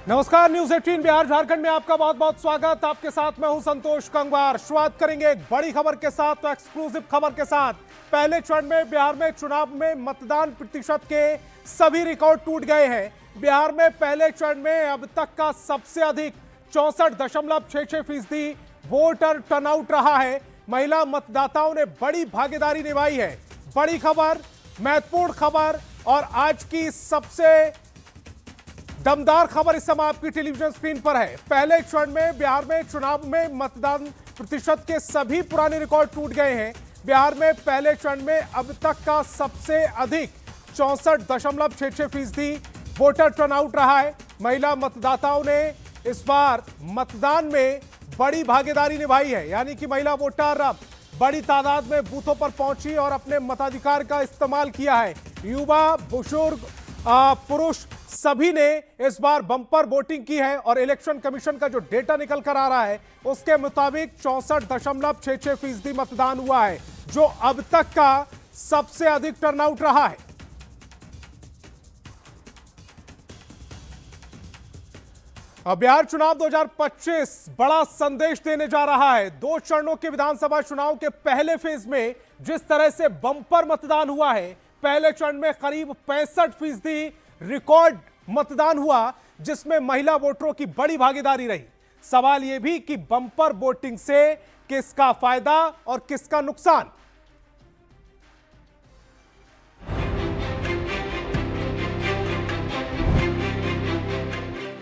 नमस्कार, न्यूज 18 बिहार झारखंड में आपका बहुत बहुत स्वागत। आपके साथ मैं हूं संतोष गंगवार। शुरुआत करेंगे एक बड़ी खबर के साथ, तो एक्सक्लूसिव खबर के साथ। पहले चरण में बिहार में चुनाव में मतदान प्रतिशत के सभी रिकॉर्ड टूट गए हैं। बिहार में पहले चरण में अब तक का सबसे अधिक 64.66% वोटर टर्नआउट रहा है। महिला मतदाताओं ने बड़ी भागीदारी निभाई है। बड़ी खबर, महत्वपूर्ण खबर और आज की सबसे दमदार खबर इस समय आपकी टेलीविजन स्क्रीन पर है। पहले चरण में बिहार में चुनाव में मतदान प्रतिशत के सभी पुराने रिकॉर्ड टूट गए हैं। बिहार में पहले चरण में अब तक का सबसे अधिक 64.66% वोटर टर्नआउट रहा है। महिला मतदाताओं ने इस बार मतदान में बड़ी भागीदारी निभाई है, यानी कि महिला वोटर अब बड़ी तादाद में बूथों पर पहुंची और अपने मताधिकार का इस्तेमाल किया है। युवा, बुजुर्ग, पुरुष सभी ने इस बार बम्पर वोटिंग की है और इलेक्शन कमीशन का जो डेटा निकल कर आ रहा है उसके मुताबिक 64.66% मतदान हुआ है, जो अब तक का सबसे अधिक टर्नआउट रहा है। अब बिहार चुनाव 2025 बड़ा संदेश देने जा रहा है। 2 चरणों के विधानसभा चुनाव के पहले फेज में जिस तरह से बम्पर मतदान हुआ है, पहले चरण में करीब 65% रिकॉर्ड मतदान हुआ, जिसमें महिला वोटरों की बड़ी भागीदारी रही। सवाल यह भी कि बम्पर वोटिंग से किसका फायदा और किसका नुकसान।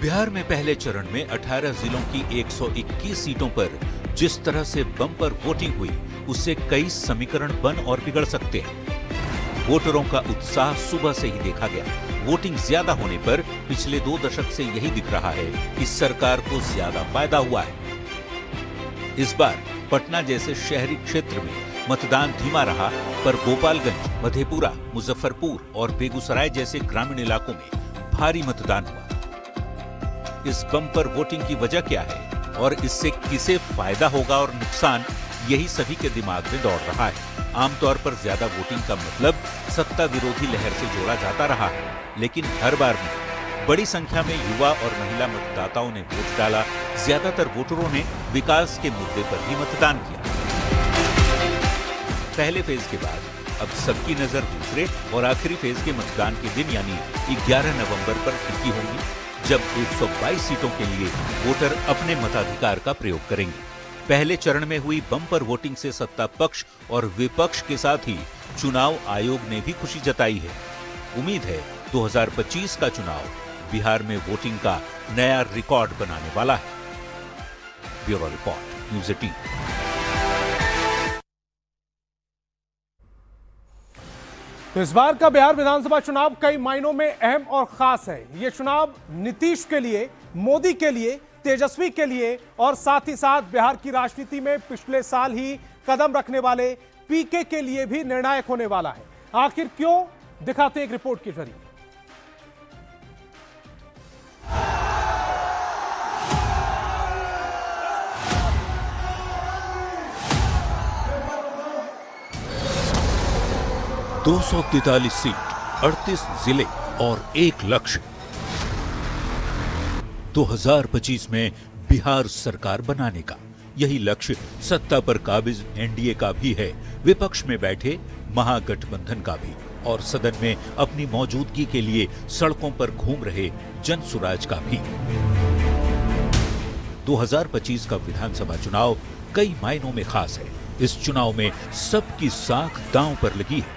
बिहार में पहले चरण में 18 जिलों की 121 सीटों पर जिस तरह से बम्पर वोटिंग हुई, उससे कई समीकरण बन और बिगड़ सकते हैं। वोटरों का उत्साह सुबह से ही देखा गया। वोटिंग ज्यादा होने पर पिछले 2 दशक से यही दिख रहा है कि सरकार को ज्यादा फायदा हुआ है। इस बार पटना जैसे शहरी क्षेत्र में मतदान धीमा रहा, पर गोपालगंज, मधेपुरा, मुजफ्फरपुर और बेगूसराय जैसे ग्रामीण इलाकों में भारी मतदान हुआ। इस बम्पर वोटिंग की वजह क्या है और इससे किसे फायदा होगा और नुकसान, यही सभी के दिमाग में दौड़ रहा है। आमतौर पर ज्यादा वोटिंग का मतलब सत्ता विरोधी लहर से जोड़ा जाता रहा है, लेकिन हर बार में बड़ी संख्या में युवा और महिला मतदाताओं ने वोट डाला। ज्यादातर वोटरों ने विकास के मुद्दे पर ही मतदान किया। पहले फेज के बाद अब सबकी नजर दूसरे और आखिरी फेज के मतदान के दिन यानी 11 नवंबर पर टिकी होंगी, जब 122 सीटों के लिए वोटर अपने मताधिकार का प्रयोग करेंगे। पहले चरण में हुई बम्पर वोटिंग से सत्ता पक्ष और विपक्ष के साथ ही चुनाव आयोग ने भी खुशी जताई है। उम्मीद है 2025 का चुनाव बिहार में वोटिंग का नया रिकॉर्ड बनाने वाला है। Bureau report, news 18। तो इस बार का बिहार विधानसभा चुनाव कई मायनों में अहम और खास है। यह चुनाव नीतीश के लिए, मोदी के लिए, तेजस्वी के लिए और साथ ही साथ बिहार की राजनीति में पिछले साल ही कदम रखने वाले पीके के लिए भी निर्णायक होने वाला है। आखिर क्यों, दिखाते एक रिपोर्ट के जरिए। दो 243 सीट, 38 जिले और एक लक्ष्य। 2025 में बिहार सरकार बनाने का यही लक्ष्य सत्ता पर काबिज एनडीए का भी है, विपक्ष में बैठे महागठबंधन का भी, और सदन में अपनी मौजूदगी के लिए सड़कों पर घूम रहे जनसुराज का भी। 2025 का विधानसभा चुनाव कई मायनों में खास है। इस चुनाव में सबकी साख दांव पर लगी है।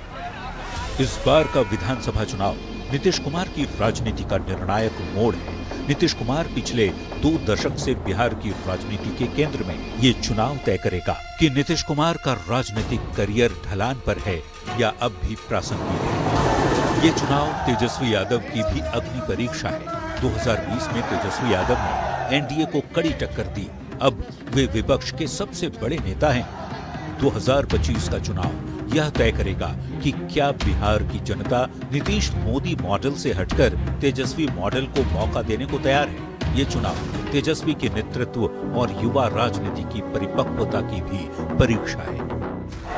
इस बार का विधानसभा चुनाव नीतीश कुमार की राजनीति का निर्णायक मोड़ है। नीतीश कुमार पिछले 2 दशक से बिहार की राजनीति के केंद्र में। ये चुनाव तय करेगा कि नीतीश कुमार का राजनीतिक करियर ढलान पर है या अब भी प्रासंगिक है। ये चुनाव तेजस्वी यादव की भी अग्नि परीक्षा है। 2020 में तेजस्वी यादव ने एनडीए को कड़ी टक्कर दी। अब वे विपक्ष के सबसे बड़े नेता हैं। 2025 का चुनाव यह तय करेगा कि क्या बिहार की जनता नीतीश मोदी मॉडल से हटकर तेजस्वी मॉडल को मौका देने को तैयार है। ये चुनाव तेजस्वी के नेतृत्व और युवा राजनीति की परिपक्वता की भी परीक्षा है।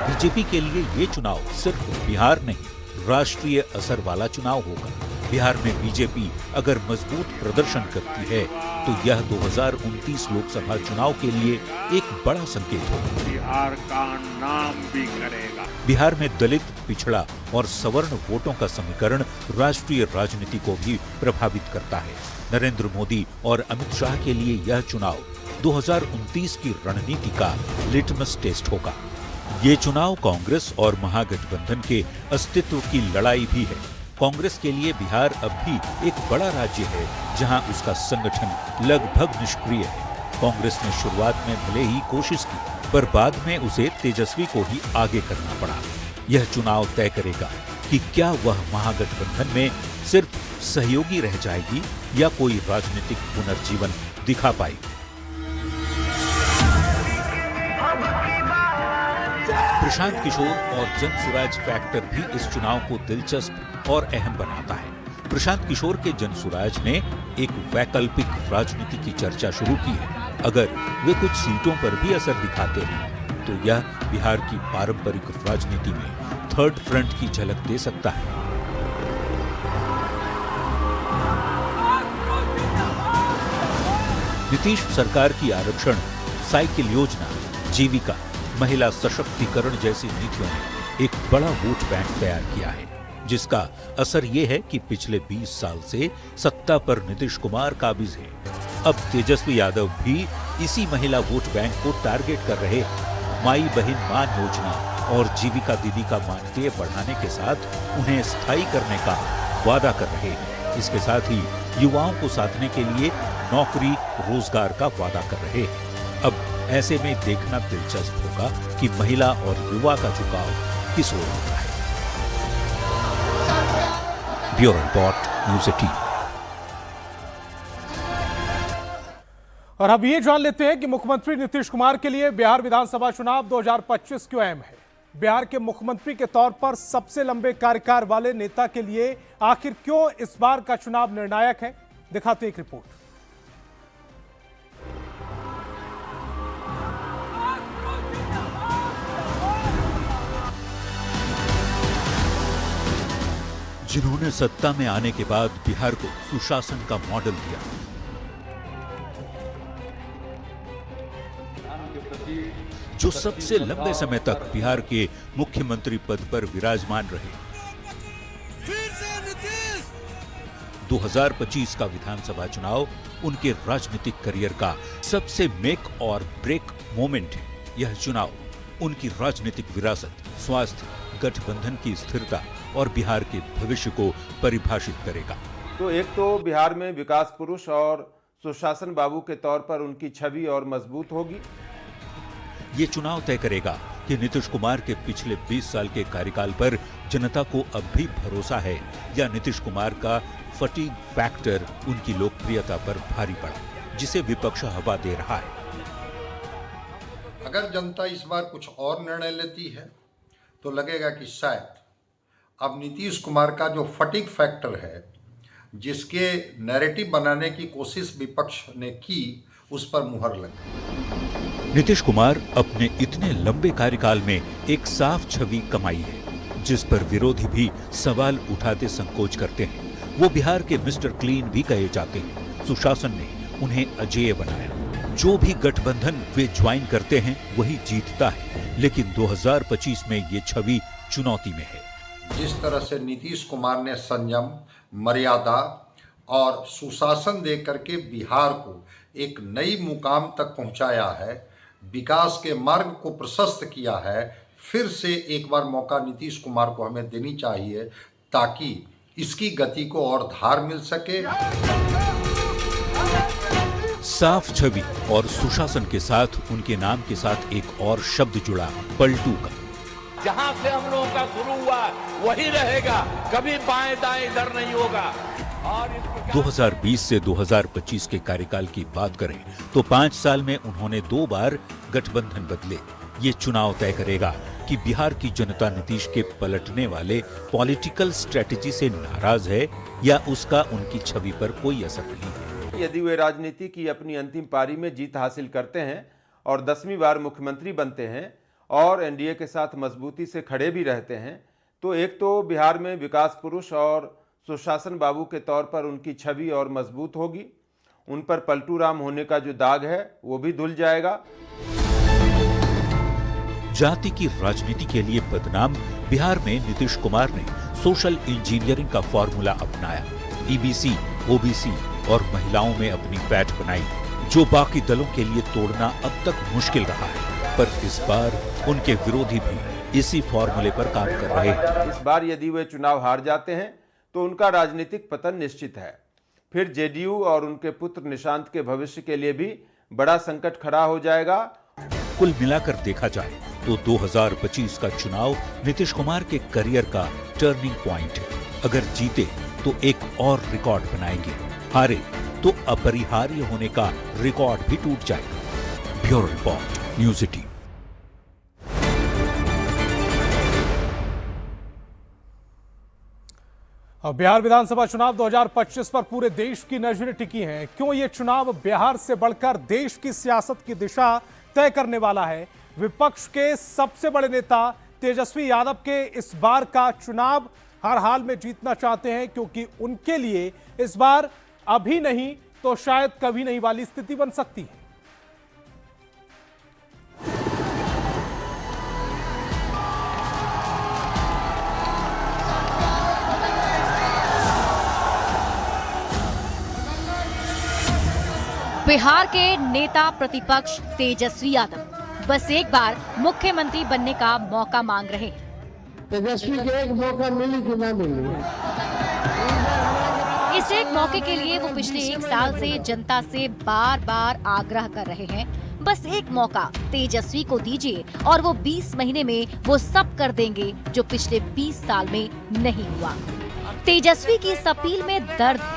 बीजेपी के लिए ये चुनाव सिर्फ बिहार नहीं, राष्ट्रीय असर वाला चुनाव होगा। बिहार में बीजेपी अगर मजबूत प्रदर्शन करती है तो यह 2029 लोकसभा चुनाव के लिए एक बड़ा संकेत होगा। बिहार का नाम भी करेगा। बिहार में दलित, पिछड़ा और सवर्ण वोटों का समीकरण राष्ट्रीय राजनीति को भी प्रभावित करता है। नरेंद्र मोदी और अमित शाह के लिए यह चुनाव 2029 की रणनीति का लिटमस टेस्ट होगा। ये चुनाव कांग्रेस और महागठबंधन के अस्तित्व की लड़ाई भी है। कांग्रेस के लिए बिहार अब भी एक बड़ा राज्य है जहां उसका संगठन लगभग निष्क्रिय है। कांग्रेस ने शुरुआत में भले ही कोशिश की, पर बाद में उसे तेजस्वी को ही आगे करना पड़ा। यह चुनाव तय करेगा कि क्या वह महागठबंधन में सिर्फ सहयोगी रह जाएगी या कोई राजनीतिक पुनर्जीवन दिखा पाएगी। प्रशांत किशोर और जनसुराज फैक्टर भी इस चुनाव को दिलचस्प और अहम बनाता है। प्रशांत किशोर के जनसुराज ने एक वैकल्पिक राजनीति की चर्चा शुरू की है। अगर वे कुछ सीटों पर भी असर दिखाते हैं तो यह बिहार की पारंपरिक राजनीति में थर्ड फ्रंट की झलक दे सकता है। नीतीश सरकार की आरक्षण, साइकिल योजना, जीविका, महिला सशक्तिकरण जैसी नीतियों ने एक बड़ा वोट बैंक तैयार किया है, जिसका असर यह है कि पिछले 20 साल से सत्ता पर नीतीश कुमार काबिज है। अब तेजस्वी यादव भी इसी महिला वोट बैंक को टारगेट कर रहे हैं। माई बहन मान योजना और जीविका दीदी का मानदेय बढ़ाने के साथ उन्हें स्थायी करने का वादा कर रहे हैं। इसके साथ ही युवाओं को साधने के लिए नौकरी, रोजगार का वादा कर रहे हैं। अब ऐसे में देखना दिलचस्प होगा कि महिला और युवा का झुकाव किस ओर होता है। Bureau report, news 18। और अब ये जान लेते हैं कि मुख्यमंत्री नीतीश कुमार के लिए बिहार विधानसभा चुनाव 2025 क्यों अहम है। बिहार के मुख्यमंत्री के तौर पर सबसे लंबे कार्यकाल वाले नेता के लिए आखिर क्यों इस बार का चुनाव निर्णायक है, दिखाते एक रिपोर्ट। जिन्होंने सत्ता में आने के बाद बिहार को सुशासन का मॉडल दिया, जो सबसे लंबे समय तक बिहार के मुख्यमंत्री पद पर विराजमान रहे। 2025 का विधानसभा चुनाव उनके राजनीतिक करियर का सबसे मेक और ब्रेक मोमेंट है। यह चुनाव उनकी राजनीतिक विरासत, स्वास्थ्य, गठबंधन की स्थिरता और बिहार के भविष्य को परिभाषित करेगा। तो एक तो बिहार में विकास पुरुष और सुशासन बाबू के तौर पर उनकी छवि और मजबूत होगी। ये चुनाव तय करेगा कि नीतीश कुमार के पिछले 20 साल के कार्यकाल पर जनता को अब भी भरोसा है या नीतीश कुमार का फटीग फैक्टर उनकी लोकप्रियता पर भारी पड़ा, जिसे विपक्ष हवा दे रहा है। अगर जनता इस बार कुछ और निर्णय लेती है तो लगेगा कि शायद अब नीतीश कुमार का जो फटीग फैक्टर है, जिसके नैरेटिव बनाने की कोशिश विपक्ष ने की, उस पर मुहर लग गई। नीतीश कुमार अपने इतने लंबे कार्यकाल में एक साफ छवि कमाई है, जिस पर विरोधी भी सवाल उठाते संकोच करते हैं। वो बिहार के मिस्टर क्लीन भी कहे जाते हैं। सुशासन ने उन्हें अजेय बनाया। जो भी गठबंधन वे ज्वाइन करते हैं वही जीतता है, लेकिन 2025 में ये छवि चुनौती में है। जिस तरह से नीतीश कुमार ने संयम, मर्यादा और सुशासन दे करके बिहार को एक नई मुकाम तक पहुंचाया है, विकास के मार्ग को प्रशस्त किया है, फिर से एक बार मौका नीतीश कुमार को हमें देनी चाहिए ताकि इसकी गति को और धार मिल सके। साफ छवि और सुशासन के साथ उनके नाम के साथ एक और शब्द जुड़ा, पलटू का। जहां से हम लोगों का शुरू हुआ वही रहेगा, कभी बाएं दाएं इधर नहीं होगा। और 2020 से 2025 के कार्यकाल की बात करें तो 5 साल में उन्होंने 2 बार गठबंधन बदले। ये चुनाव तय करेगा कि बिहार की जनता नीतीश के पलटने वाले पॉलिटिकल स्ट्रेटेजी से नाराज है या उसका उनकी छवि पर कोई असर नहीं है। यदि वे राजनीति की अपनी अंतिम पारी में जीत हासिल करते हैं और 10वीं बार मुख्यमंत्री बनते हैं और एनडीए के साथ मजबूती से खड़े भी रहते हैं, तो एक तो बिहार में विकास पुरुष और सुशासन बाबू के तौर पर उनकी छवि और मजबूत होगी। उन पर पलटू राम होने का जो दाग है वो भी धुल जाएगा। जाति की राजनीति के लिए बदनाम बिहार में नीतीश कुमार ने सोशल इंजीनियरिंग का फॉर्मूला अपनाया। ईबीसी, ओबीसी और महिलाओं में अपनी पैठ बनाई, जो बाकी दलों के लिए तोड़ना अब तक मुश्किल रहा है। पर इस बार उनके विरोधी भी इसी फॉर्मूले पर काम कर रहे हैं। इस बार यदि वे चुनाव हार जाते हैं तो उनका राजनीतिक पतन निश्चित है। फिर जेडीयू और उनके पुत्र निशांत के भविष्य के लिए भी बड़ा संकट खड़ा हो जाएगा। कुल मिलाकर देखा जाए तो 2025 का चुनाव नीतीश कुमार के करियर का टर्निंग पॉइंट है। अगर जीते तो एक और रिकॉर्ड बनाएंगे, हारे तो अपरिहार्य होने का रिकॉर्ड भी टूट जाएगा। Bureau report, news 18। अब बिहार विधानसभा चुनाव 2025 पर पूरे देश की नजरें टिकी हैं। क्यों ये चुनाव बिहार से बढ़कर देश की सियासत की दिशा तय करने वाला है। विपक्ष के सबसे बड़े नेता तेजस्वी यादव के इस बार का चुनाव हर हाल में जीतना चाहते हैं, क्योंकि उनके लिए इस बार अभी नहीं तो शायद कभी नहीं वाली स्थिति बन सकती है। बिहार के नेता प्रतिपक्ष तेजस्वी यादव बस एक बार मुख्यमंत्री बनने का मौका मांग रहे हैं। तेजस्वी के एक मौका मिली कि ना मिली। इस एक मौके के लिए वो पिछले एक साल से जनता से बार बार आग्रह कर रहे हैं। बस एक मौका तेजस्वी को दीजिए और वो 20 महीने में वो सब कर देंगे जो पिछले 20 साल में नहीं हुआ। तेजस्वी की इस अपील में दर्द है,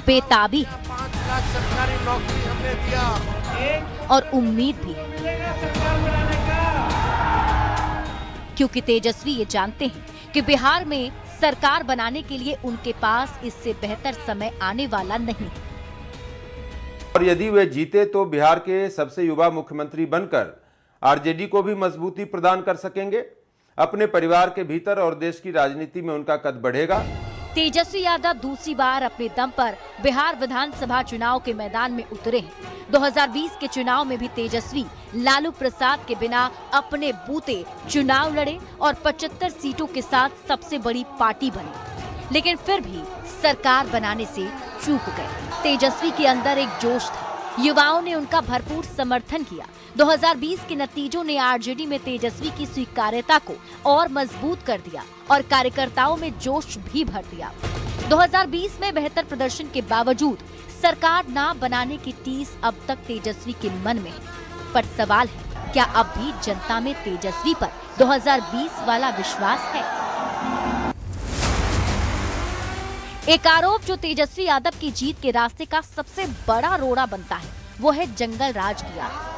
बेताबी है 5 लाख सरकारी नौकरी हमने दिया और उम्मीद भी है, क्योंकि तेजस्वी ये जानते हैं कि बिहार में सरकार बनाने के लिए उनके पास इससे बेहतर समय आने वाला नहीं है। और यदि वे जीते तो बिहार के सबसे युवा मुख्यमंत्री बनकर आरजेडी को भी मजबूती प्रदान कर सकेंगे। अपने परिवार के भीतर और देश की राजनीति में उनका कद बढ़ेगा। तेजस्वी यादव दूसरी बार अपने दम पर बिहार विधानसभा चुनाव के मैदान में उतरे हैं। 2020 के चुनाव में भी तेजस्वी लालू प्रसाद के बिना अपने बूते चुनाव लड़े और 75 सीटों के साथ सबसे बड़ी पार्टी बनी, लेकिन फिर भी सरकार बनाने से चूक गए। तेजस्वी के अंदर एक जोश था, युवाओं ने उनका भरपूर समर्थन किया। 2020 के नतीजों ने आरजेडी में तेजस्वी की स्वीकार्यता को और मजबूत कर दिया और कार्यकर्ताओं में जोश भी भर दिया। 2020 में बेहतर प्रदर्शन के बावजूद सरकार ना बनाने की टीस अब तक तेजस्वी के मन में है। पर सवाल है, क्या अब भी जनता में तेजस्वी पर 2020 वाला विश्वास है? एक आरोप जो तेजस्वी यादव की जीत के रास्ते का सबसे बड़ा रोड़ा बनता है, वो है जंगल राज की आग।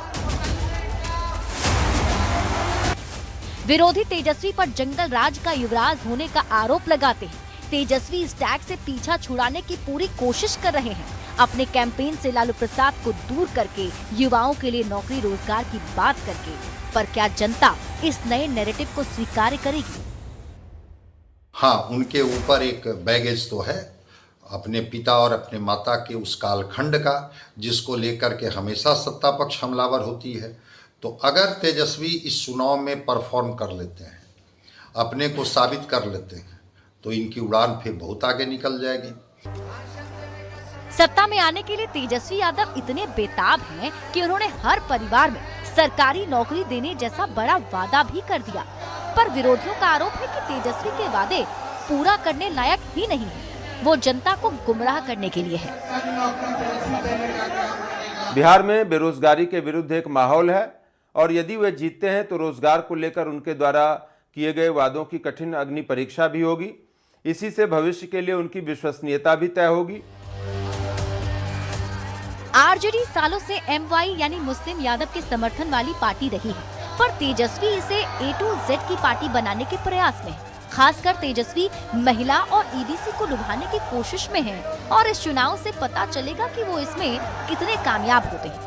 विरोधी तेजस्वी पर जंगल राज का युवराज होने का आरोप लगाते हैं। तेजस्वी इस टैग से पीछा छुड़ाने की पूरी कोशिश कर रहे हैं। अपने कैंपेन से लालू प्रसाद को दूर करके युवाओं के लिए नौकरी रोजगार की बात करके। पर क्या जनता इस नए नैरेटिव को स्वीकार करेगी? हाँ, उनके ऊपर एक बैगेज तो है अपने पिता और अपने माता के उस कालखंड का, जिसको लेकर के हमेशा सत्ता पक्ष हमलावर होती है। तो अगर तेजस्वी इस चुनाव में परफॉर्म कर लेते हैं, अपने को साबित कर लेते हैं, तो इनकी उड़ान फिर बहुत आगे निकल जाएगी। सत्ता में आने के लिए तेजस्वी यादव इतने बेताब हैं कि उन्होंने हर परिवार में सरकारी नौकरी देने जैसा बड़ा वादा भी कर दिया। पर विरोधियों का आरोप है कि तेजस्वी के वादे पूरा करने लायक ही नहीं है, वो जनता को गुमराह करने के लिए है। बिहार में बेरोजगारी के विरुद्ध एक माहौल है और यदि वे जीतते हैं तो रोजगार को लेकर उनके द्वारा किए गए वादों की कठिन अग्नि परीक्षा भी होगी। इसी से भविष्य के लिए उनकी विश्वसनीयता भी तय होगी। आरजेडी सालों से एमवाई यानी मुस्लिम यादव के समर्थन वाली पार्टी रही है, पर तेजस्वी इसे A to Z की पार्टी बनाने के प्रयास में है। खासकर तेजस्वी महिला और ईबीसी को लुभाने की कोशिश में है और इस चुनाव से पता चलेगा कि वो इसमें कितने कामयाब होते हैं।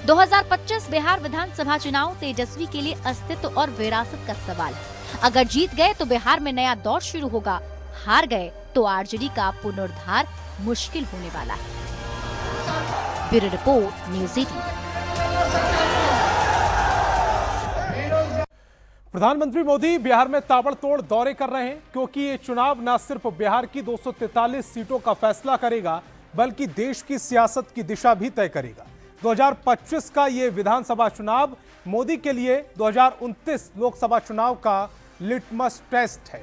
2025 बिहार विधानसभा चुनाव तेजस्वी के लिए अस्तित्व और विरासत का सवाल है। अगर जीत गए तो बिहार में नया दौर शुरू होगा, हार गए तो आरजेडी का पुनरुद्धार मुश्किल होने वाला है। Bureau report, news 18। प्रधानमंत्री मोदी बिहार में ताबड़तोड़ दौरे कर रहे हैं, क्योंकि ये चुनाव न सिर्फ बिहार की 243 सीटों का फैसला करेगा, बल्कि देश की सियासत की दिशा भी तय करेगा। 2025 का ये विधानसभा चुनाव मोदी के लिए 2029 लोकसभा चुनाव का लिटमस टेस्ट है।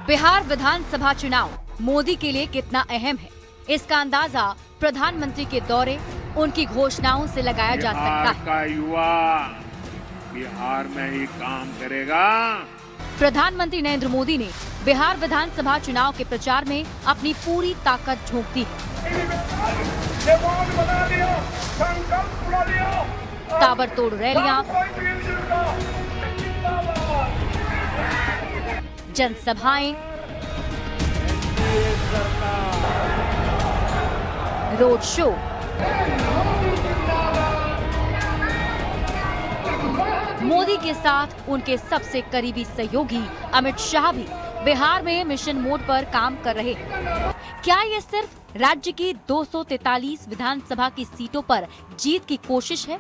बिहार विधानसभा चुनाव मोदी के लिए कितना अहम है, इसका अंदाजा प्रधानमंत्री के दौरे, उनकी घोषणाओं से लगाया जा सकता है। बिहार का युवा बिहार में ही काम करेगा। प्रधानमंत्री नरेंद्र मोदी ने बिहार विधानसभा चुनाव के प्रचार में अपनी पूरी ताकत झोंक दी है। ताबड़तोड़ रैलियां, जनसभाएं, रोड शो, मोदी के साथ उनके सबसे करीबी सहयोगी अमित शाह भी बिहार में मिशन मोड पर काम कर रहे हैं। क्या ये सिर्फ राज्य की 243 विधानसभा की सीटों पर जीत की कोशिश है?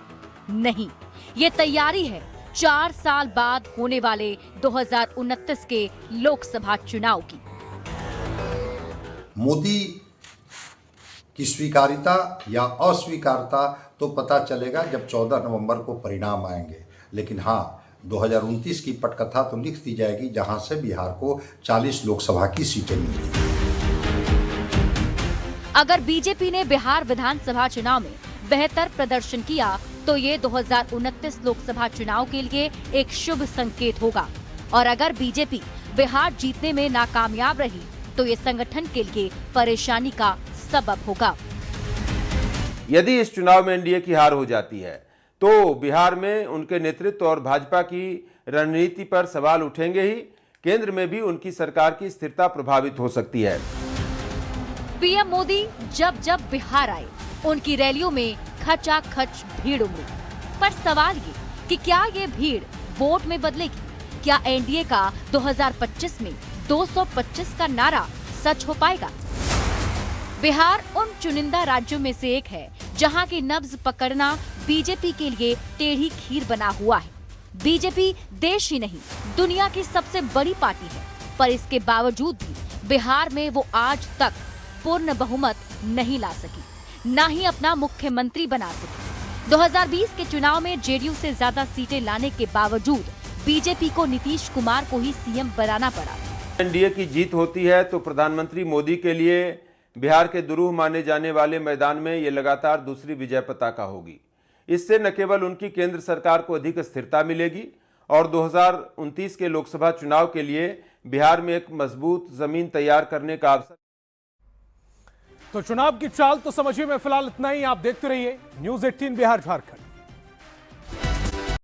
नहीं, ये तैयारी है 4 साल बाद होने वाले 2029 के लोकसभा चुनाव की। मोदी की स्वीकार्यता या अस्वीकार्यता तो पता चलेगा जब 14 नवंबर को परिणाम आएंगे, लेकिन हाँ, 2029 की पटकथा तो लिख दी जाएगी, जहां से बिहार को 40 लोकसभा की सीटें मिलेंगी। अगर बीजेपी ने बिहार विधानसभा चुनाव में बेहतर प्रदर्शन किया तो ये 2029 लोकसभा चुनाव के लिए एक शुभ संकेत होगा, और अगर बीजेपी बिहार जीतने में नाकामयाब रही तो ये संगठन के लिए परेशानी का सबब होगा। यदि इस चुनाव में एनडीए की हार हो जाती है तो बिहार में उनके नेतृत्व और भाजपा की रणनीति पर सवाल उठेंगे ही, केंद्र में भी उनकी सरकार की स्थिरता प्रभावित हो सकती है। पीएम मोदी जब जब बिहार आए, उनकी रैलियों में खचाखच भीड़ उमड़ी। पर सवाल ये कि क्या ये भीड़ वोट में बदलेगी? क्या एनडीए का 2025 में 225 का नारा सच हो पाएगा? बिहार उन चुनिंदा राज्यों में से एक है जहां की नब्ज पकड़ना बीजेपी के लिए टेढ़ी खीर बना हुआ है। बीजेपी देश ही नहीं, दुनिया की सबसे बड़ी पार्टी है, पर इसके बावजूद भी बिहार में वो आज तक पूर्ण बहुमत नहीं ला सकी, ना ही अपना मुख्यमंत्री बना सकी। 2020 के चुनाव में जेडीयू से ज्यादा सीटें लाने के बावजूद बीजेपी को नीतीश कुमार को ही सीएम बनाना पड़ा। एनडीए की जीत होती है तो प्रधानमंत्री मोदी के लिए बिहार के दुरूह माने जाने वाले मैदान में ये लगातार दूसरी विजय पताका होगी। इससे न केवल उनकी केंद्र सरकार को अधिक स्थिरता मिलेगी और 2029 के लोकसभा चुनाव के लिए बिहार में एक मजबूत जमीन तैयार करने का अवसर। तो चुनाव की चाल तो समझिए, मैं फिलहाल इतना ही। आप देखते रहिए न्यूज़ 18 बिहार झारखंड।